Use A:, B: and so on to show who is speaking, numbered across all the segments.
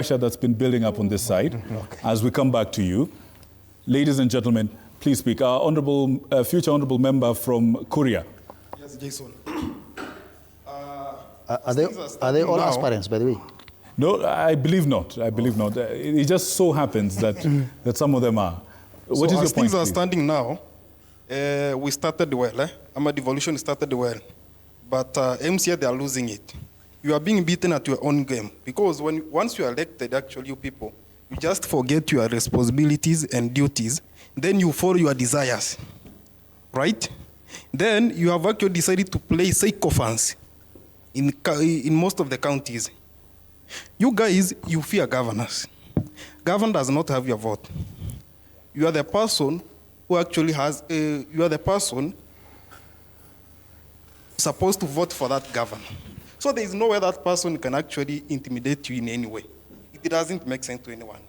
A: pressure that's been building up on this side. As we come back to you, ladies and gentlemen, please speak. Our future honourable member from Korea.
B: Yes, Jason.
C: Are they all aspirants, by the way?
A: No, I believe not. I believe not. It just so happens that that some of them are. What is your point,
B: things are
A: please?
B: standing now, we started well. Our devolution started well. But MCA, they are losing it. You are being beaten at your own game. Because once you are elected, actually, you people, you just forget your responsibilities and duties. Then you follow your desires. Right? Then you have actually decided to play sycophants in most of the counties. You guys, you fear governors. Governor does not have your vote. You are the person who actually has, you are the person supposed to vote for that governor. So there is no way that person can actually intimidate you in any way. It doesn't make sense to anyone.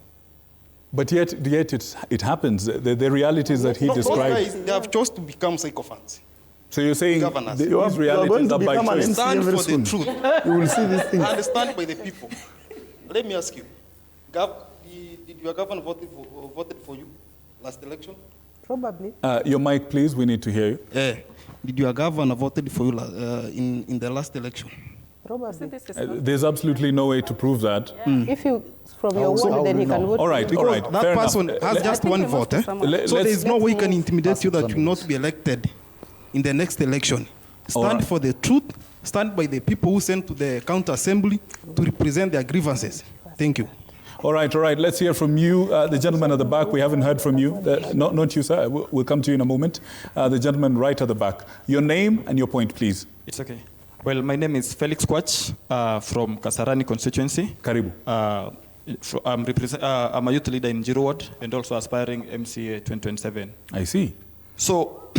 A: But yet it happens. The reality is that he described.
B: Those guys, they have chosen to become sycophants.
A: So you're saying your reality is that by choice.
B: Stand for the truth.
C: You will see these things.
B: And stand by the people. Let me ask you, did your governor voted for you last election?
D: Probably.
A: Your mic, please. We need to hear you.
B: Yeah. Did your governor voted for you in the last election?
D: Probably.
A: There's absolutely no way to prove that.
D: If you, from your word, then he can vote.
A: All right,
D: for you.
A: all right.
B: That
A: Fair
B: person
A: enough.
B: has just one vote. So there's no way he can intimidate you that you will not be elected in the next election. Stand for the truth. Stand by the people who sent to the county assembly to represent their grievances. Thank you.
A: All right, all right. Let's hear from you, the gentleman at the back. We haven't heard from you. Not you, sir. We'll come to you in a moment. The gentleman right at the back. Your name and your point, please.
E: It's okay. Well, my name is Felix Kwach from Kasarani constituency.
A: Karibu.
E: I'm a youth leader in Jiro Ward and also aspiring MCA 2027.
A: I see.
E: So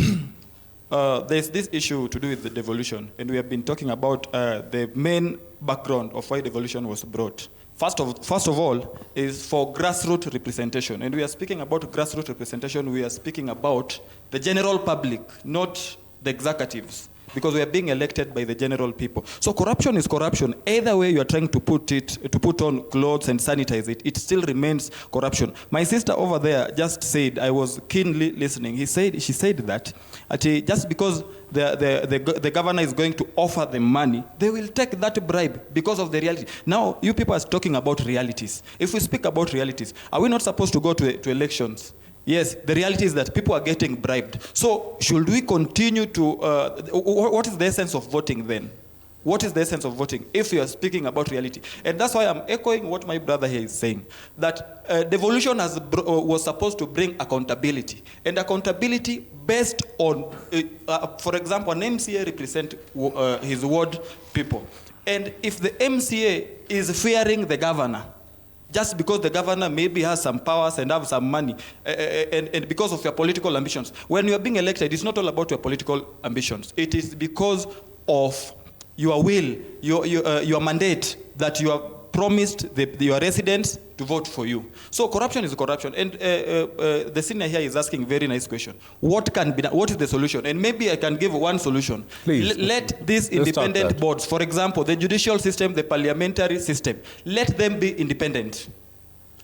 E: there's this issue to do with the devolution, and we have been talking about the main background of why devolution was brought. First of all, is for grassroots representation. And we are speaking about grassroots representation, we are speaking about the general public, not the executives, because we are being elected by the general people. So corruption is corruption. Either way you are trying to put on clothes and sanitize it, it still remains corruption. My sister over there just said, I was keenly listening, she said that just because the governor is going to offer them money, they will take that bribe because of the reality. Now, you people are talking about realities. If we speak about realities, are we not supposed to go to elections? Yes, the reality is that people are getting bribed. So should we continue to, what is the essence of voting then? What is the essence of voting if we are speaking about reality? And that's why I'm echoing what my brother here is saying, that devolution was supposed to bring accountability. And accountability based on, for example, an MCA represents his ward people. And if the MCA is fearing the governor, just because the governor maybe has some powers and have some money, and because of your political ambitions. When you are being elected, it's not all about your political ambitions. It is because of your will, your mandate that you have promised your residents to vote for you. So corruption is corruption. And the senior here is asking a very nice question. What can be done? What is the solution? And maybe I can give one solution.
A: Please.
E: Let these independent boards, for example, the judicial system, the parliamentary system, let them be independent.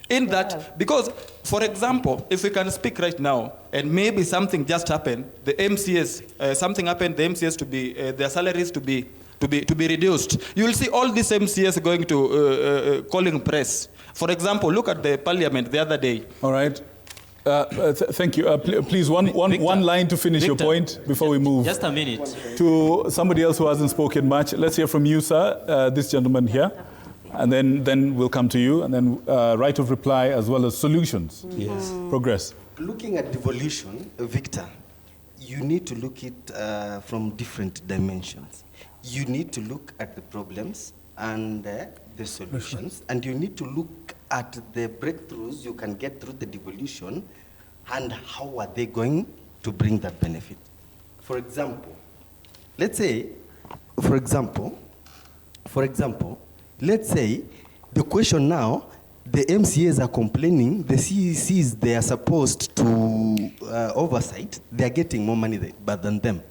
E: In that, because, for example, if we can speak right now, and maybe something just happened, the MCS, something happened, the MCS to be, their salaries to be reduced. You will see all these MCS going to calling press. For example, look at the parliament the other day.
A: All right. Thank you. Please, one line to finish your point before we move.
F: Just a minute.
A: To somebody else who hasn't spoken much. Let's hear from you, sir, this gentleman here. And then we'll come to you. And then right of reply as well as solutions.
C: Yes.
A: Progress.
C: Looking at devolution, Victor, you need to look at from different dimensions. You need to look at the problems and the solutions, and you need to look at the breakthroughs you can get through the devolution and how are they going to bring that benefit. For example, let's say, let's say the question now, the MCAs are complaining, the CECs, they are supposed to oversight, they are getting more money than them.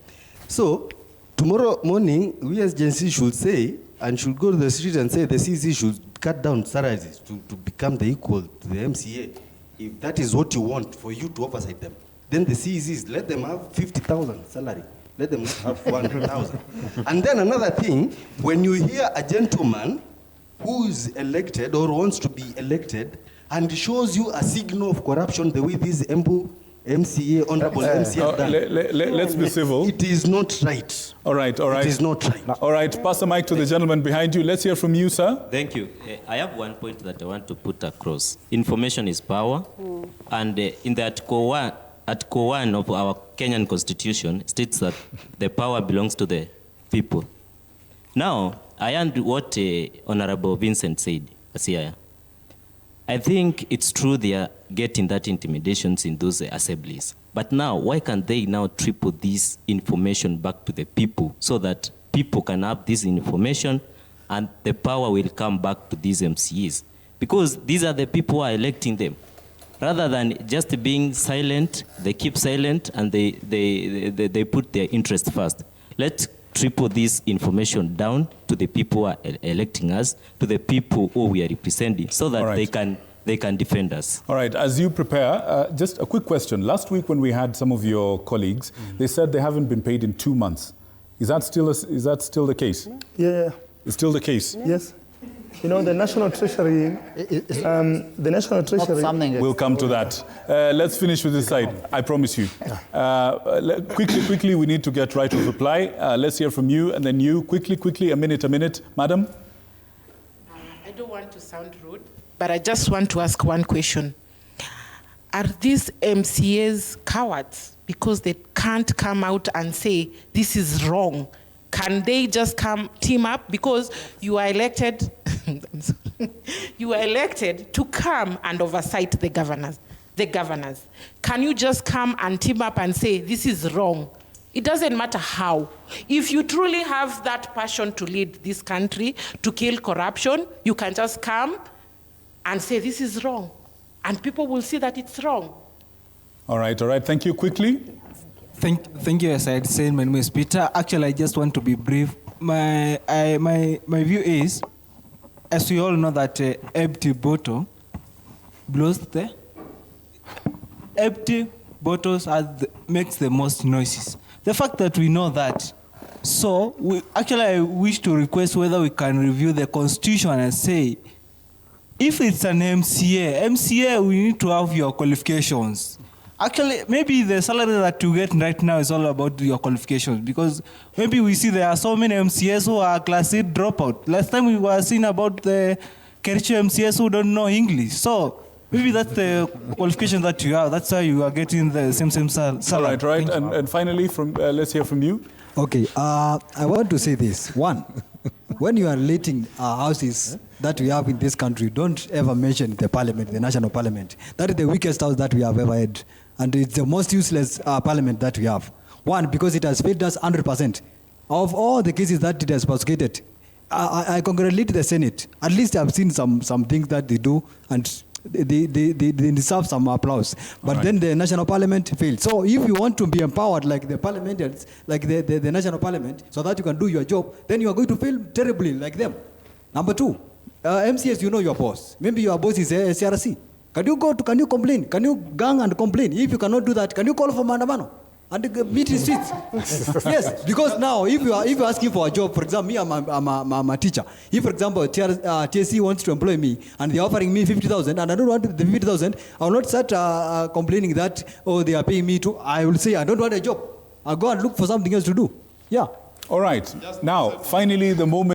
C: So tomorrow morning, we as Gen Z should say, and should go to the street and say the CEC cut down salaries to become the equal to the MCA, if that is what you want for you to oversight them, then the CECs, let them have 50,000 salary. Let them not have 400,000. And then another thing, when you hear a gentleman who is elected or wants to be elected and shows you a signal of corruption the way this Embu MCA, Honorable MCA done,
A: let's be civil.
C: it is not right.
A: All right, all right.
C: It is not right.
A: All right, pass the mic to the gentleman behind you. Let's hear from you, sir.
F: Thank you. I have one point that I want to put across. Information is power. And in the Article 1 of our Kenyan Constitution states that the power belongs to the people. Now, I heard what Honorable Vincent said, Asiaya. I think it's true they are getting that intimidations in those assemblies. But now, why can't they now triple this information back to the people so that people can have this information and the power will come back to these MCEs? Because these are the people who are electing them. Rather than just being silent, they keep silent and they put their interest first. Let's triple this information down to the people who are electing us, to the people who we are representing, so that they can defend us.
A: All right, as you prepare, just a quick question. Last week when we had some of your colleagues, they said they haven't been paid in 2 months. Is that still the case?
G: Yeah.
A: It's still the case?
G: Yes. You know, the National Treasury,
A: We'll come to that. Let's finish with this side, I promise you. Quickly, we need to get right of reply. Let's hear from you, and then you, quickly, a minute. Madam?
H: I don't want to sound rude, but I just want to ask one question. Are these MCAs cowards because they can't come out and say, this is wrong? Can they just team up? Because you are elected, you are elected to come and oversight the governors. Can you just come and team up and say, this is wrong? It doesn't matter how. If you truly have that passion to lead this country, to kill corruption, you can just come and say, this is wrong. And people will see that it's wrong.
A: All right. Thank you. Quickly.
I: Thank you, as I had said, my name is Peter. Actually, I just want to be brief. My view is, as we all know that empty bottle blows the... Empty bottles makes the most noises. The fact that we know that, so I wish to request whether we can review the Constitution and say, if it's an MCA, we need to have your qualifications. Actually, maybe the salary that you get right now is all about your qualifications, because maybe we see there are so many MCAs who are class 8 dropout. Last time we were seeing about the Kericho MCAs who don't know English. So maybe that's the qualification that you have. That's why you are getting the same salary.
A: All right. And finally, let's hear from you.
J: Okay, I want to say this. One, when you are relating houses that we have in this country, don't ever mention the parliament, the national parliament. That is the weakest house that we have ever had. And it's the most useless parliament that we have. One, because it has failed us 100%. Of all the cases that it has prosecuted, I congratulate the Senate. At least I've seen some things that they do, and they deserve some applause. But then the national parliament failed. So if you want to be empowered like the parliamentarians, like the national parliament, so that you can do your job, then you are going to fail terribly like them. Number two, MCS, you know your boss. Maybe your boss is a CRC. Can you complain? Can you gang and complain? If you cannot do that, can you call for mandamano and meet in streets? Yes, because now if you are asking for a job, for example, me, I'm a teacher. If, for example, TSC wants to employ me and they're offering me 50,000 and I don't want the 50,000, I will not start complaining that, they are paying me too. I will say, I don't want a job. I'll go and look for something else to do. Yeah.
A: All right. Now, finally, the moment.